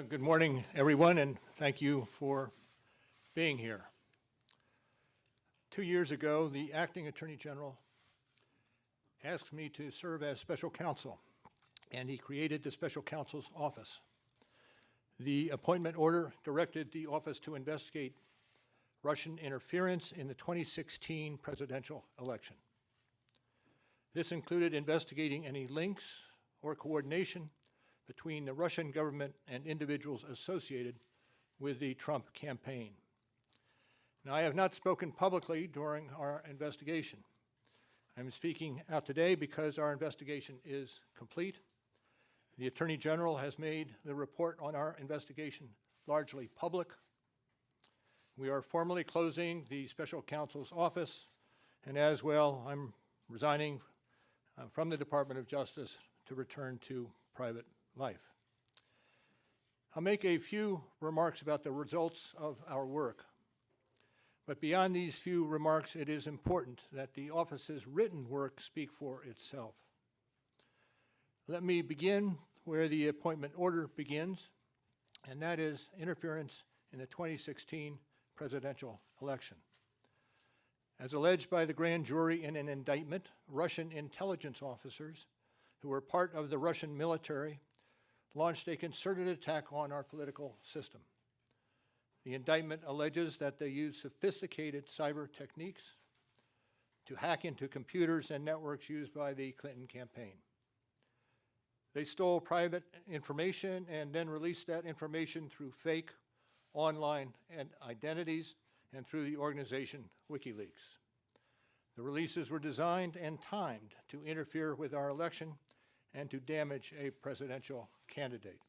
Good morning, everyone, and thank you for being here. 2 years ago, the acting Attorney General asked me to serve as special counsel, and he created the special counsel's office. The appointment order directed the office to investigate Russian interference in the 2016 presidential election. This included investigating any links or coordination between the Russian government and individuals associated with the Trump campaign. Now, I have not spoken publicly during our investigation. I'm speaking out today because our investigation is complete. The Attorney General has made the report on our investigation largely public. We are formally closing the special counsel's office, and as well, I'm resigning from the Department of Justice to return to private life. I'll make a few remarks about the results of our work. But beyond these few remarks, it is important that the office's written work speak for itself. Let me begin where the appointment order begins, and that is interference in the 2016 presidential election. As alleged by the grand jury in an indictment, Russian intelligence officers who were part of the Russian military launched a concerted attack on our political system. The indictment alleges that they used sophisticated cyber techniques to hack into computers and networks used by the Clinton campaign. They stole private information and then released that information through fake online identities and through the organization WikiLeaks. The releases were designed and timed to interfere with our election and to damage a presidential candidate.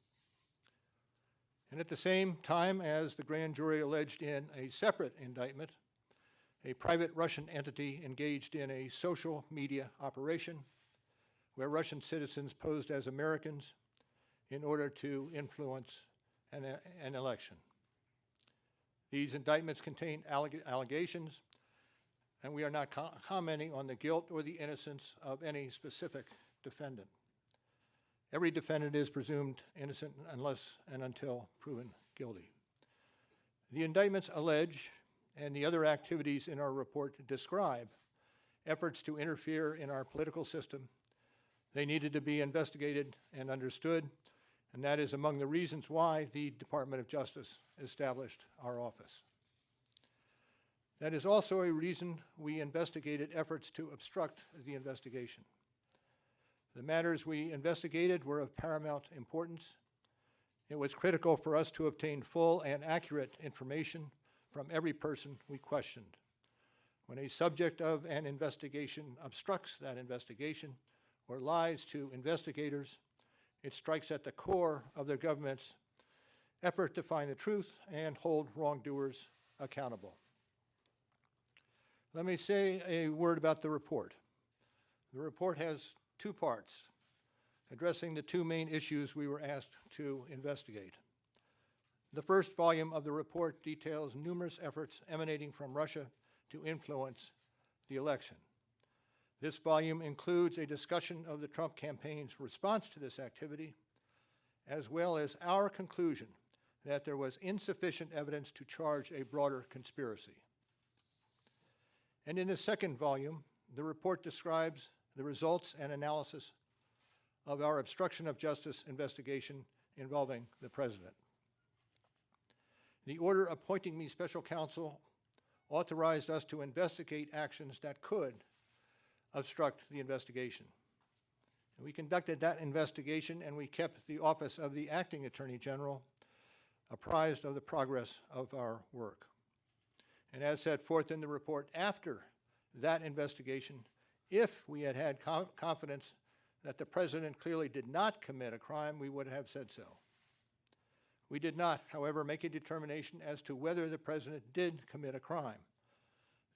And at the same time, as the grand jury alleged in a separate indictment, a private Russian entity engaged in a social media operation where Russian citizens posed as Americans in order to influence an election. These indictments contain allegations, and we are not commenting on the guilt or the innocence of any specific defendant. Every defendant is presumed innocent unless and until proven guilty. The indictments allege, and the other activities in our report describe, efforts to interfere in our political system. They needed to be investigated and understood, and that is among the reasons why the Department of Justice established our office. That is also a reason we investigated efforts to obstruct the investigation. The matters we investigated were of paramount importance. It was critical for us to obtain full and accurate information from every person we questioned. When a subject of an investigation obstructs that investigation or lies to investigators, it strikes at the core of the government's effort to find the truth and hold wrongdoers accountable. Let me say a word about the report. The report has two parts, addressing the two main issues we were asked to investigate. The first volume of the report details numerous efforts emanating from Russia to influence the election. This volume includes a discussion of the Trump campaign's response to this activity, as well as our conclusion that there was insufficient evidence to charge a broader conspiracy. And in the second volume, the report describes the results and analysis of our obstruction of justice investigation involving the president. The order appointing me special counsel authorized us to investigate actions that could obstruct the investigation. And we conducted that investigation, and we kept the office of the acting Attorney General apprised of the progress of our work. And as set forth in the report, after that investigation, if we had had confidence that the president clearly did not commit a crime, we would have said so. We did not, however, make a determination as to whether the president did commit a crime.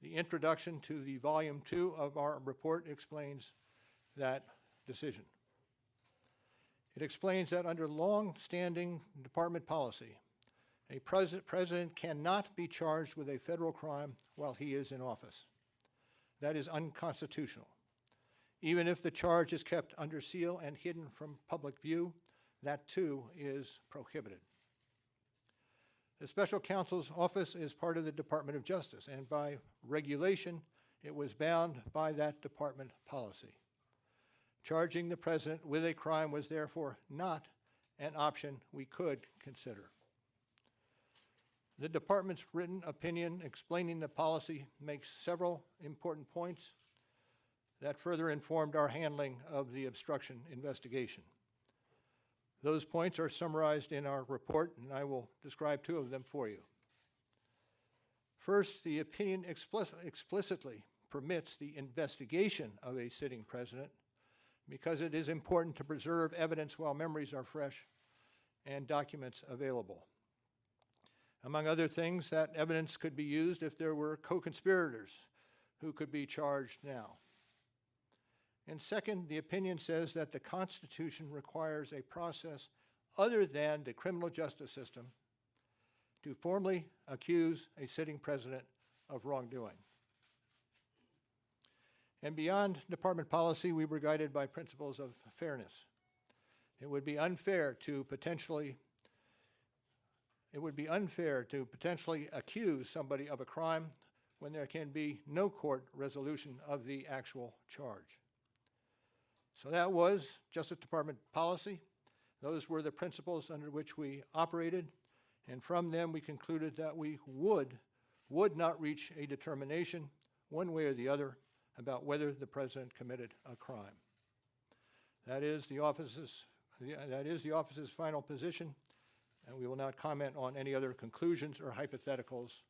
The introduction to the volume 2 of our report explains that decision. It explains that under long-standing department policy, a president cannot be charged with a federal crime while he is in office. That is unconstitutional. Even if the charge is kept under seal and hidden from public view, that too is prohibited. The special counsel's office is part of the Department of Justice, and by regulation, it was bound by that department policy. Charging the president with a crime was therefore not an option we could consider. The department's written opinion explaining the policy makes several important points that further informed our handling of the obstruction investigation. Those points are summarized in our report, and I will describe two of them for you. First, the opinion explicitly permits the investigation of a sitting president because it is important to preserve evidence while memories are fresh and documents available. Among other things, that evidence could be used if there were co-conspirators who could be charged now. And second, the opinion says that the Constitution requires a process other than the criminal justice system to formally accuse a sitting president of wrongdoing. And beyond department policy, we were guided by principles of fairness. It would be unfair to potentially accuse somebody of a crime when there can be no court resolution of the actual charge. So that was Justice Department policy. Those were the principles under which we operated, and from them we concluded that we would not reach a determination one way or the other about whether the president committed a crime. That is the office's final position, and we will not comment on any other conclusions or hypotheticals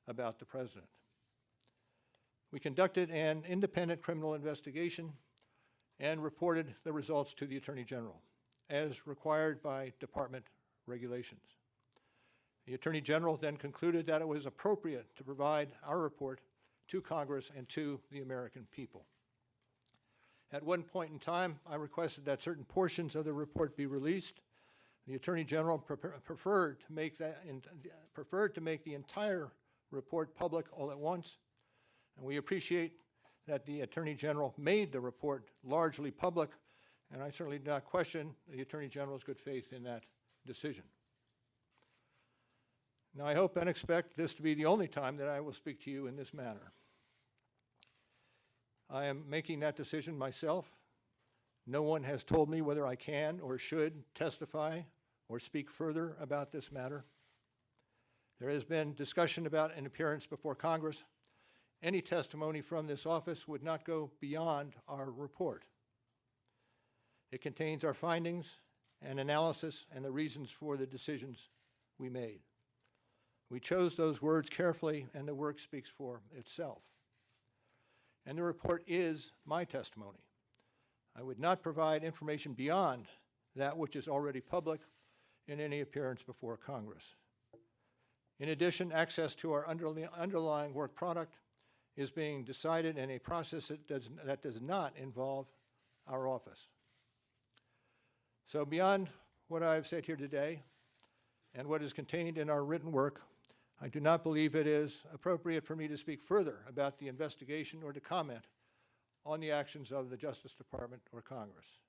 about the president. We conducted an independent criminal investigation and reported the results to the Attorney General, as required by department regulations. The Attorney General then concluded that it was appropriate to provide our report to Congress and to the American people. At one point in time, I requested that certain portions of the report be released. The Attorney General preferred to make the entire report public all at once, and we appreciate that the Attorney General made the report largely public, and I certainly do not question the Attorney General's good faith in that decision. Now, I hope and expect this to be the only time that I will speak to you in this manner. I am making that decision myself. No one has told me whether I can or should testify or speak further about this matter. There has been discussion about an appearance before Congress. Any testimony from this office would not go beyond our report. It contains our findings and analysis and the reasons for the decisions we made. We chose those words carefully, and the work speaks for itself. And the report is my testimony. I would not provide information beyond that which is already public in any appearance before Congress. In addition, access to our underlying work product is being decided in a process that does not involve our office. So beyond what I've said here today and what is contained in our written work, I do not believe it is appropriate for me to speak further about the investigation or to comment on the actions of the Justice Department or Congress.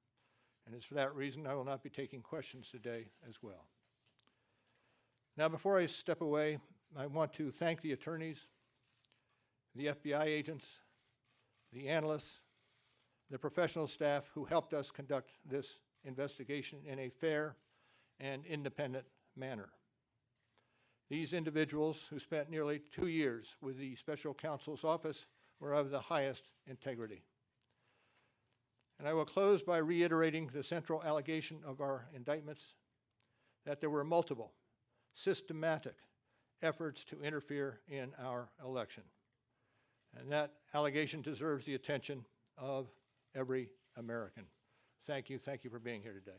And it's for that reason I will not be taking questions today as well. Now, before I step away, I want to thank the attorneys, the FBI agents, the analysts, the professional staff who helped us conduct this investigation in a fair and independent manner. These individuals, who spent nearly 2 years with the Special Counsel's office, were of the highest integrity. And I will close by reiterating the central allegation of our indictments, that there were multiple, systematic efforts to interfere in our election. And that allegation deserves the attention of every American. Thank you for being here today.